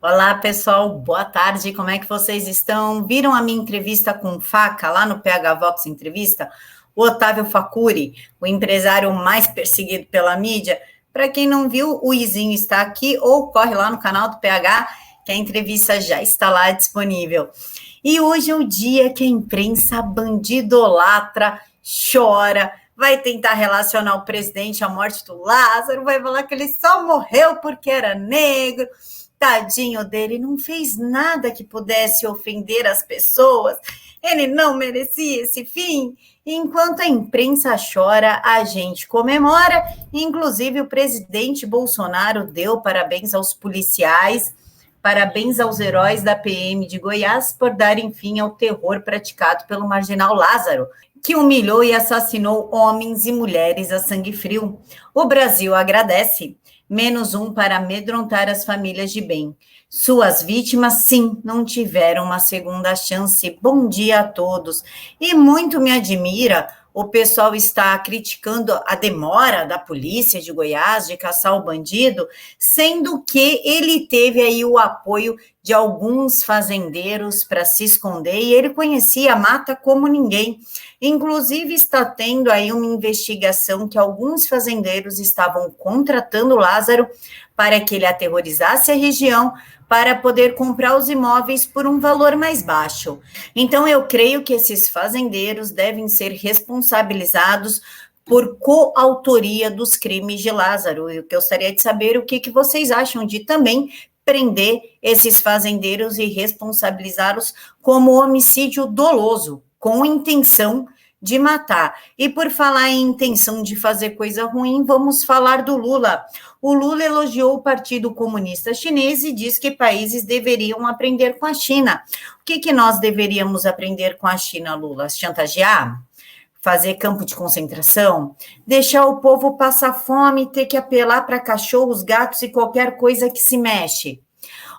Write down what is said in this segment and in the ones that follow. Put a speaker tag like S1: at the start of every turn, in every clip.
S1: Olá, pessoal, boa tarde, como é que vocês estão? Viram a minha entrevista com o Faca lá no PH Vox Entrevista? O Otávio Facuri, o empresário mais perseguido pela mídia. Para quem não viu, o Izinho está aqui ou corre lá no canal do PH, que a entrevista já está lá disponível. E hoje é o dia que a imprensa bandidolatra, chora, vai tentar relacionar o presidente à morte do Lázaro, vai falar que ele só morreu porque era negro. Tadinho dele, não fez nada que pudesse ofender as pessoas, ele não merecia esse fim. Enquanto a imprensa chora, a gente comemora. Inclusive, o presidente Bolsonaro deu parabéns aos policiais, parabéns aos heróis da PM de Goiás por darem fim ao terror praticado pelo marginal Lázaro, que humilhou e assassinou homens e mulheres a sangue frio. O Brasil agradece. -1 para amedrontar as famílias de bem. Suas vítimas, sim, não tiveram uma segunda chance. Bom dia a todos. E muito me admira, o pessoal está criticando a demora da polícia de Goiás de caçar o bandido, sendo que ele teve aí o apoio de alguns fazendeiros para se esconder, e ele conhecia a mata como ninguém. Inclusive, está tendo aí uma investigação que alguns fazendeiros estavam contratando Lázaro para que ele aterrorizasse a região para poder comprar os imóveis por um valor mais baixo. Então, eu creio que esses fazendeiros devem ser responsabilizados por coautoria dos crimes de Lázaro. Eu gostaria de saber o que vocês acham de também prender esses fazendeiros e responsabilizá-los como homicídio doloso, com intenção de matar. E por falar em intenção de fazer coisa ruim, vamos falar do Lula. O Lula elogiou o Partido Comunista Chinês e diz que países deveriam aprender com a China. O que nós deveríamos aprender com a China, Lula? Chantagear? Fazer campo de concentração? Deixar o povo passar fome e ter que apelar para cachorros, gatos e qualquer coisa que se mexe?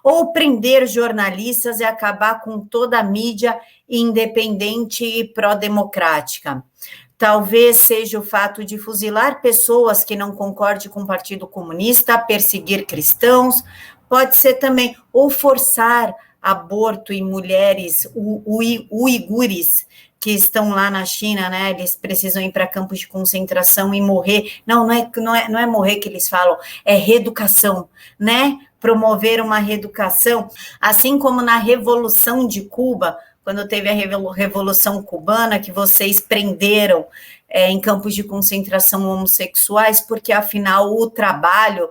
S1: Ou prender jornalistas e acabar com toda a mídia independente e pró-democrática? Talvez seja o fato de fuzilar pessoas que não concordem com o Partido Comunista, perseguir cristãos, pode ser também, ou forçar aborto em mulheres uigures que estão lá na China, né? Eles precisam ir para campos de concentração e morrer. Não é morrer que eles falam, é reeducação, né? Promover uma reeducação, assim como na Revolução de Cuba, quando teve a Revolução Cubana, que vocês prenderam em campos de concentração homossexuais, porque afinal o trabalho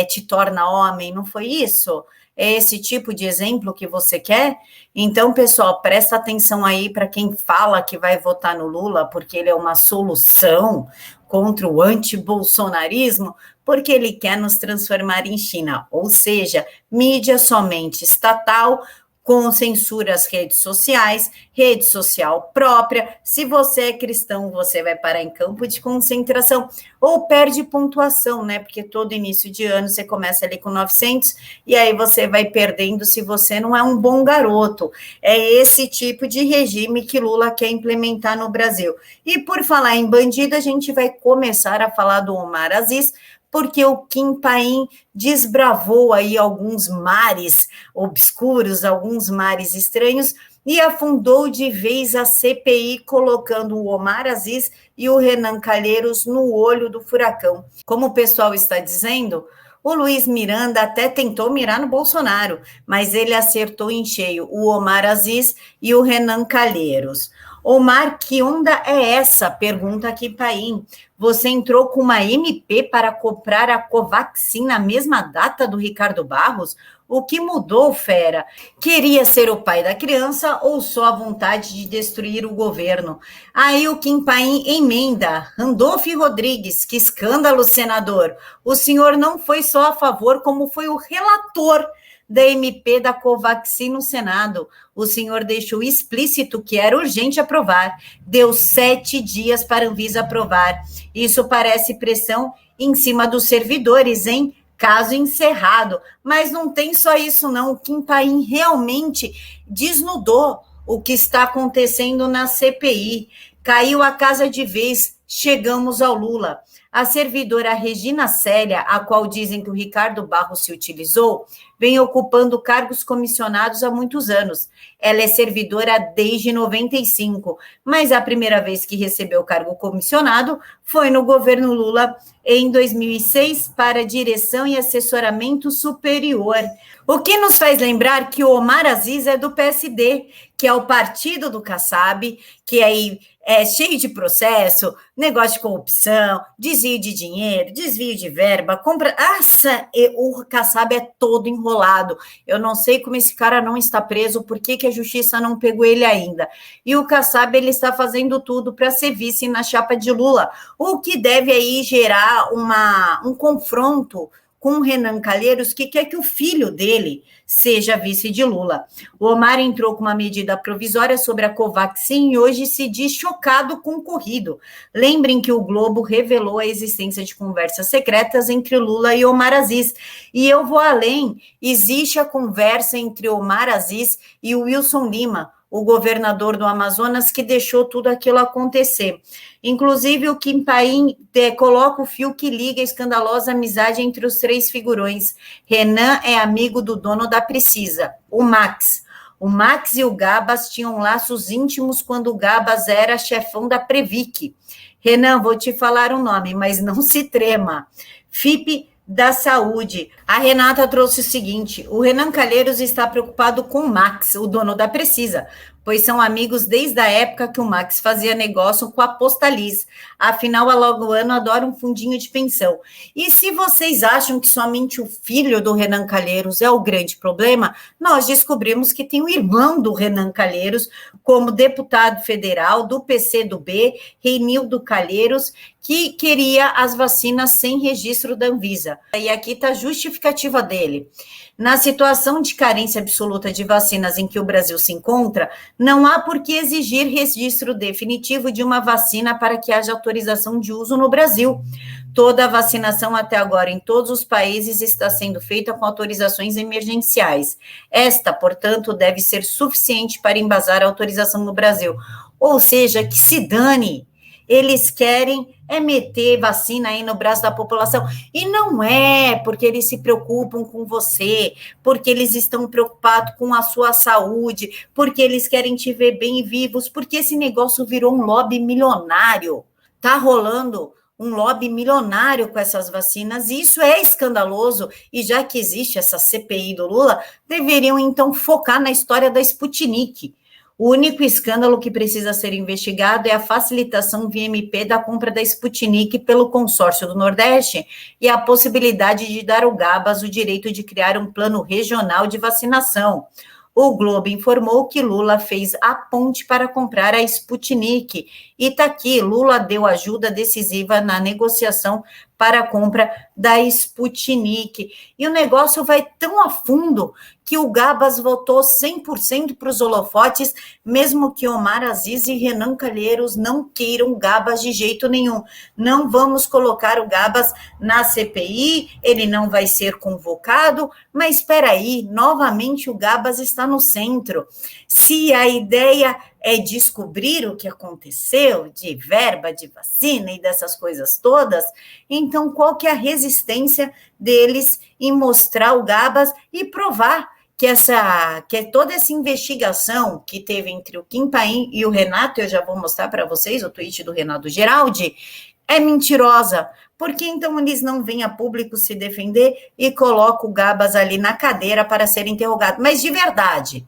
S1: te torna homem, não foi isso? É esse tipo de exemplo que você quer? Então, pessoal, presta atenção aí para quem fala que vai votar no Lula, porque ele é uma solução contra o antibolsonarismo, porque ele quer nos transformar em China, ou seja, mídia somente estatal, com censura às redes sociais, rede social própria. Se você é cristão, você vai parar em campo de concentração ou perde pontuação, né? Porque todo início de ano você começa ali com 900 e aí você vai perdendo se você não é um bom garoto. É esse tipo de regime que Lula quer implementar no Brasil. E por falar em bandido, a gente vai começar a falar do Omar Aziz, porque o Kim Paim desbravou aí alguns mares obscuros, alguns mares estranhos, e afundou de vez a CPI, colocando o Omar Aziz e o Renan Calheiros no olho do furacão. Como o pessoal está dizendo, o Luiz Miranda até tentou mirar no Bolsonaro, mas ele acertou em cheio o Omar Aziz e o Renan Calheiros. Omar, que onda é essa? Pergunta aqui, Paim. Você entrou com uma MP para comprar a Covaxin na mesma data do Ricardo Barros? O que mudou, fera? Queria ser o pai da criança ou só a vontade de destruir o governo? Aí o Kim Paim emenda. Randolfo Rodrigues, que escândalo, senador. O senhor não foi só a favor, como foi o relator da MP da Covaxin no Senado. O senhor deixou explícito que era urgente aprovar. Deu 7 dias para a Anvisa aprovar. Isso parece pressão em cima dos servidores, hein? Caso encerrado. Mas não tem só isso, não. O Kim Paim realmente desnudou o que está acontecendo na CPI. Caiu a casa de vez. Chegamos ao Lula. A servidora Regina Célia, a qual dizem que o Ricardo Barros se utilizou, vem ocupando cargos comissionados há muitos anos. Ela é servidora desde 95, mas a primeira vez que recebeu cargo comissionado foi no governo Lula em 2006 para direção e assessoramento superior. O que nos faz lembrar que o Omar Aziz é do PSD, que é o partido do Kassab, que aí é cheio de processo, negócio de corrupção, desvio de dinheiro, desvio de verba, compra... Nossa, o Kassab é todo enrolado. Eu não sei como esse cara não está preso, por que a justiça não pegou ele ainda. E o Kassab, ele está fazendo tudo para ser vice na chapa de Lula, o que deve aí gerar um confronto com o Renan Calheiros, que quer que o filho dele seja vice de Lula. O Omar entrou com uma medida provisória sobre a Covaxin e hoje se diz chocado com o ocorrido. Lembrem que o Globo revelou a existência de conversas secretas entre Lula e Omar Aziz. E eu vou além, existe a conversa entre Omar Aziz e o Wilson Lima, o governador do Amazonas, que deixou tudo aquilo acontecer. Inclusive, o Kim Paim coloca o fio que liga a escandalosa amizade entre os três figurões. Renan é amigo do dono da Precisa, o Max. O Max e o Gabas tinham laços íntimos quando o Gabas era chefão da Previc. Renan, vou te falar o nome, mas não se trema. FIP da Saúde. A Renata trouxe o seguinte: o Renan Calheiros está preocupado com o Max, o dono da Precisa, pois são amigos desde a época que o Max fazia negócio com a Postaliz. Afinal, a Logoano adora um fundinho de pensão. E se vocês acham que somente o filho do Renan Calheiros é o grande problema, nós descobrimos que tem o irmão do Renan Calheiros como deputado federal do PCdoB, Reinildo Calheiros, que queria as vacinas sem registro da Anvisa. E aqui está a justificativa dele. Na situação de carência absoluta de vacinas em que o Brasil se encontra, não há por que exigir registro definitivo de uma vacina para que haja autorização de uso no Brasil. Toda a vacinação até agora em todos os países está sendo feita com autorizações emergenciais. Esta, portanto, deve ser suficiente para embasar a autorização no Brasil. Ou seja, que se dane. Eles querem meter vacina aí no braço da população. E não é porque eles se preocupam com você, porque eles estão preocupados com a sua saúde, porque eles querem te ver bem e vivos, porque esse negócio virou um lobby milionário. Tá rolando um lobby milionário com essas vacinas, e isso é escandaloso, e já que existe essa CPI do Lula, deveriam então focar na história da Sputnik. O único escândalo que precisa ser investigado é a facilitação via MP da compra da Sputnik pelo consórcio do Nordeste e a possibilidade de dar ao Gabas o direito de criar um plano regional de vacinação. O Globo informou que Lula fez a ponte para comprar a Sputnik. E está aqui, Lula deu ajuda decisiva na negociação para a compra da Sputnik. E o negócio vai tão a fundo que o Gabas votou 100% para os holofotes, mesmo que Omar Aziz e Renan Calheiros não queiram Gabas de jeito nenhum. Não vamos colocar o Gabas na CPI, ele não vai ser convocado, mas espera aí, novamente o Gabas está no centro. Se a ideia é descobrir o que aconteceu de verba, de vacina e dessas coisas todas, então qual que é a resistência deles em mostrar o Gabas e provar que toda essa investigação que teve entre o Kim Paim e o Renato, eu já vou mostrar para vocês o tweet do Renato Geraldi, é mentirosa. Por que então eles não vêm a público se defender e colocam o Gabas ali na cadeira para ser interrogado? Mas de verdade,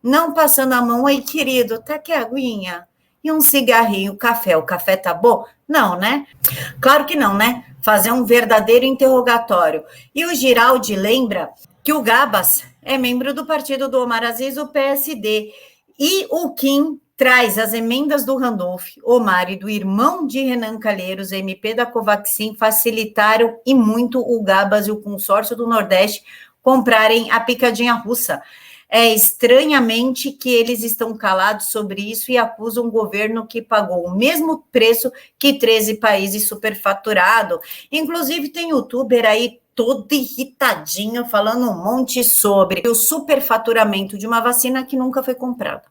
S1: não passando a mão aí, querido, tá aqui a aguinha e um cigarrinho, café. O café tá bom? Não, né? Claro que não, né? Fazer um verdadeiro interrogatório. E o Giraldi lembra que o Gabas é membro do partido do Omar Aziz, o PSD, e o Kim traz as emendas do Randolph, Omar e do irmão de Renan Calheiros, MP da Covaxin, facilitaram e muito o Gabas e o consórcio do Nordeste comprarem a picadinha russa. É estranhamente que eles estão calados sobre isso e acusam o governo que pagou o mesmo preço que 13 países superfaturado. Inclusive tem youtuber aí todo irritadinho falando um monte sobre o superfaturamento de uma vacina que nunca foi comprada.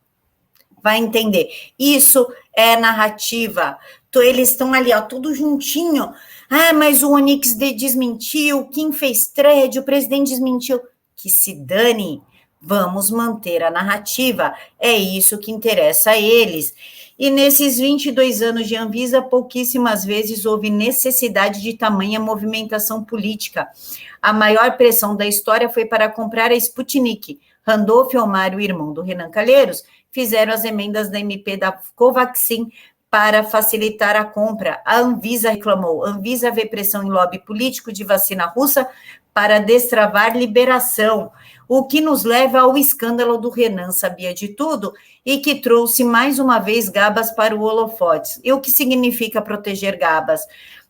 S1: Vai entender. Isso é narrativa. Eles estão ali, ó, tudo juntinho. Ah, mas o Onyx desmentiu, quem fez thread, o presidente desmentiu. Que se dane, vamos manter a narrativa. É isso que interessa a eles. E nesses 22 anos de Anvisa, pouquíssimas vezes houve necessidade de tamanha movimentação política. A maior pressão da história foi para comprar a Sputnik. Randolph Romário, irmão do Renan Calheiros, fizeram as emendas da MP da Covaxin para facilitar a compra. A Anvisa reclamou. A Anvisa vê pressão em lobby político de vacina russa para destravar liberação, o que nos leva ao escândalo do Renan sabia de tudo e que trouxe mais uma vez Gabas para o holofote. E o que significa proteger Gabas?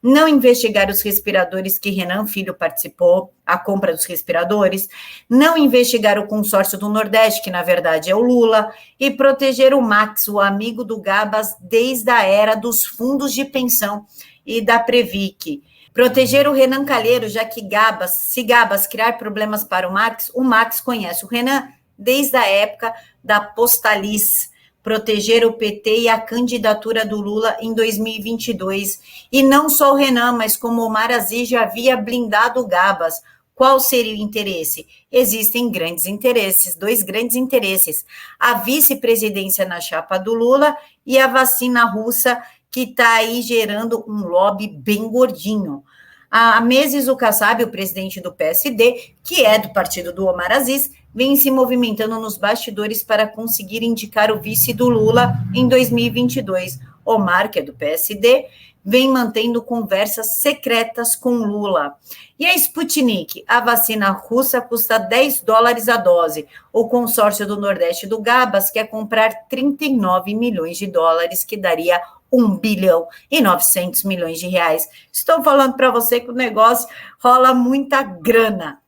S1: Não investigar os respiradores que Renan Filho participou, a compra dos respiradores, não investigar o consórcio do Nordeste, que na verdade é o Lula, e proteger o Max, o amigo do Gabas, desde a era dos fundos de pensão e da Previc. Proteger o Renan Calheiros, já que se Gabas criar problemas para o Max conhece o Renan desde a época da Postaliz. Proteger o PT e a candidatura do Lula em 2022. E não só o Renan, mas como Omar Aziz já havia blindado o Gabas. Qual seria o interesse? Existem grandes interesses, 2 grandes interesses. A vice-presidência na chapa do Lula e a vacina russa, que está aí gerando um lobby bem gordinho. Há meses, o Kassab, o presidente do PSD, que é do partido do Omar Aziz, vem se movimentando nos bastidores para conseguir indicar o vice do Lula em 2022. Omar, que é do PSD, vem mantendo conversas secretas com Lula. E a Sputnik, a vacina russa, custa $10 a dose. O consórcio do Nordeste do Gabas quer comprar 39 milhões de dólares, que daria 1 bilhão e 900 milhões de reais. Estou falando para você que o negócio rola muita grana.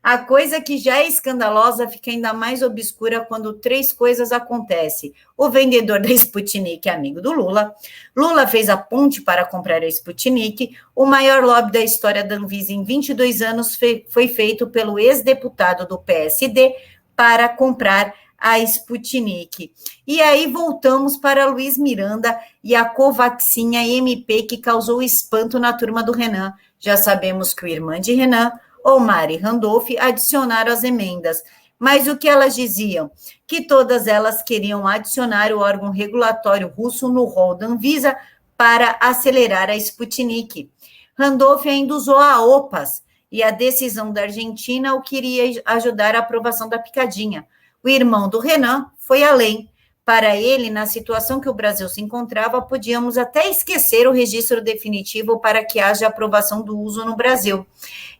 S1: A coisa que já é escandalosa fica ainda mais obscura quando 3 coisas acontecem. O vendedor da Sputnik é amigo do Lula. Lula fez a ponte para comprar a Sputnik. O maior lobby da história da Anvisa em 22 anos foi feito pelo ex-deputado do PSD para comprar a Sputnik. E aí voltamos para Luiz Miranda e a Covaxin, a MP, que causou espanto na turma do Renan. Já sabemos que o irmão de Renan, Omar e Randolph, adicionaram as emendas. Mas o que elas diziam? Que todas elas queriam adicionar o órgão regulatório russo no rol da Anvisa para acelerar a Sputnik. Randolph ainda usou a OPAS e a decisão da Argentina o queria ajudar a aprovação da picadinha. O irmão do Renan foi além. Para ele, na situação que o Brasil se encontrava, podíamos até esquecer o registro definitivo para que haja aprovação do uso no Brasil.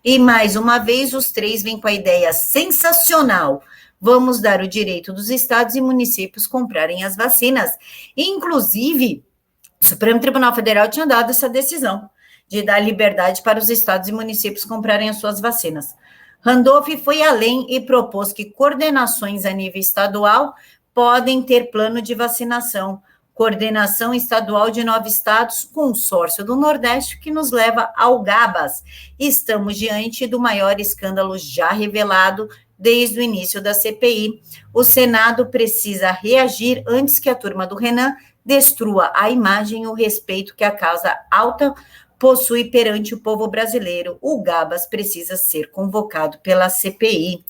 S1: E, mais uma vez, os 3 vêm com a ideia sensacional. Vamos dar o direito dos estados e municípios comprarem as vacinas. Inclusive, o Supremo Tribunal Federal tinha dado essa decisão de dar liberdade para os estados e municípios comprarem as suas vacinas. Randolph foi além e propôs que coordenações a nível estadual podem ter plano de vacinação. Coordenação estadual de 9 estados, consórcio do Nordeste, que nos leva ao Gabas. Estamos diante do maior escândalo já revelado desde o início da CPI. O Senado precisa reagir antes que a turma do Renan destrua a imagem e o respeito que a causa alta possui perante o povo brasileiro. O Gabas precisa ser convocado pela CPI.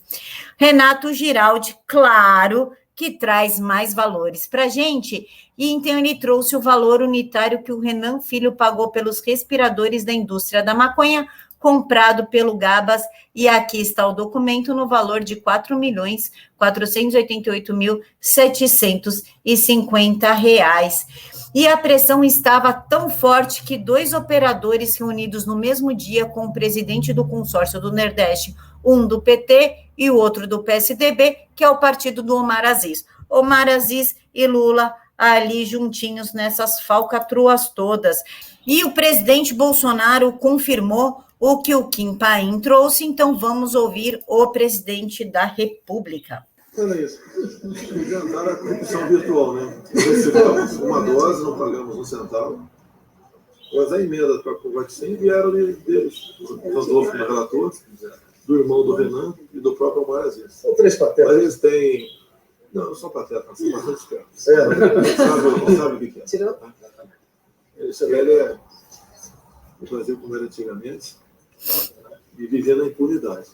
S1: Renato Giraldi, claro, que traz mais valores para a gente, e então ele trouxe o valor unitário que o Renan Filho pagou pelos respiradores da indústria da maconha, comprado pelo Gabas, e aqui está o documento no valor de R$ 4.488.750. E a pressão estava tão forte que 2 operadores reunidos no mesmo dia com o presidente do consórcio do Nordeste, um do PT e o outro do PSDB, que é o partido do Omar Aziz. Omar Aziz e Lula ali juntinhos nessas falcatruas todas. E o presidente Bolsonaro confirmou o que o Kim Paim trouxe, então vamos ouvir o presidente da República.
S2: Olha isso, inventar a corrupção virtual, né? Recebemos uma dose, não pagamos um centavo, mas a emenda para a Covaxin vieram deles, Randolph, no relator, do irmão do Renan e do próprio Omar Aziz.
S3: São 3 patetas.
S2: Mas eles têm... Não são patetas, são bastante espertos. Não sabe o que é. Esse velho é o Brasil como era antigamente e viver na impunidade.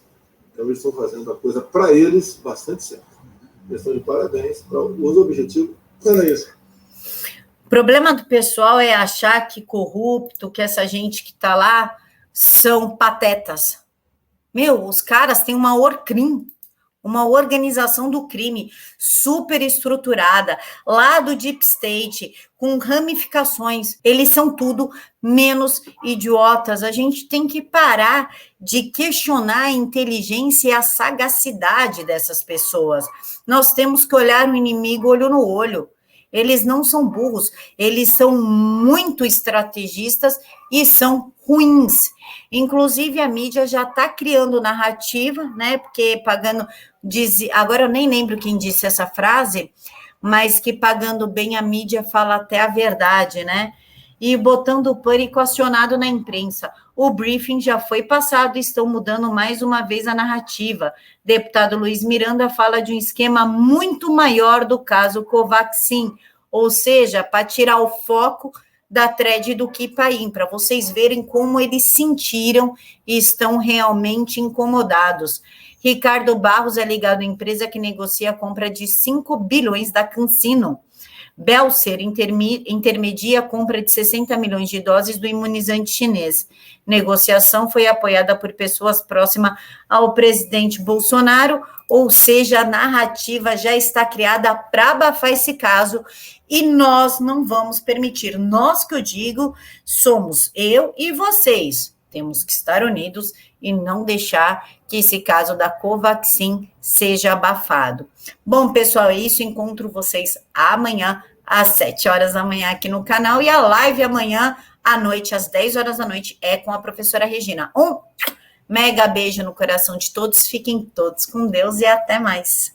S2: Então, eles estão fazendo a coisa, para eles, bastante certa. Eles estão de parabéns para os objetivos. Era isso.
S1: O problema do pessoal é achar que corrupto, que essa gente que está lá são patetas. Meu, os caras têm uma Orcrim, uma organização do crime super estruturada, lá do Deep State, com ramificações. Eles são tudo menos idiotas. A gente tem que parar de questionar a inteligência e a sagacidade dessas pessoas. Nós temos que olhar o inimigo olho no olho. Eles não são burros, eles são muito estrategistas e são ruins. Inclusive, a mídia já está criando narrativa, né? Porque pagando... agora eu nem lembro quem disse essa frase, mas que pagando bem a mídia fala até a verdade, né? E botando o pânico acionado na imprensa. O briefing já foi passado, estão mudando mais uma vez a narrativa. Deputado Luiz Miranda fala de um esquema muito maior do caso Covaxin, ou seja, para tirar o foco da thread do Kipaim, para vocês verem como eles sentiram e estão realmente incomodados. Ricardo Barros é ligado à empresa que negocia a compra de 5 bilhões da CanSino. Belser intermedia a compra de 60 milhões de doses do imunizante chinês. Negociação foi apoiada por pessoas próximas ao presidente Bolsonaro, ou seja, a narrativa já está criada para abafar esse caso e nós não vamos permitir. Nós, que eu digo, somos eu e vocês. Temos que estar unidos e não deixar que esse caso da Covaxin seja abafado. Bom, pessoal, é isso. Encontro vocês amanhã, às 7 horas da manhã aqui no canal. E a live amanhã à noite, às 10 horas da noite, é com a professora Regina. Um mega beijo no coração de todos. Fiquem todos com Deus e até mais.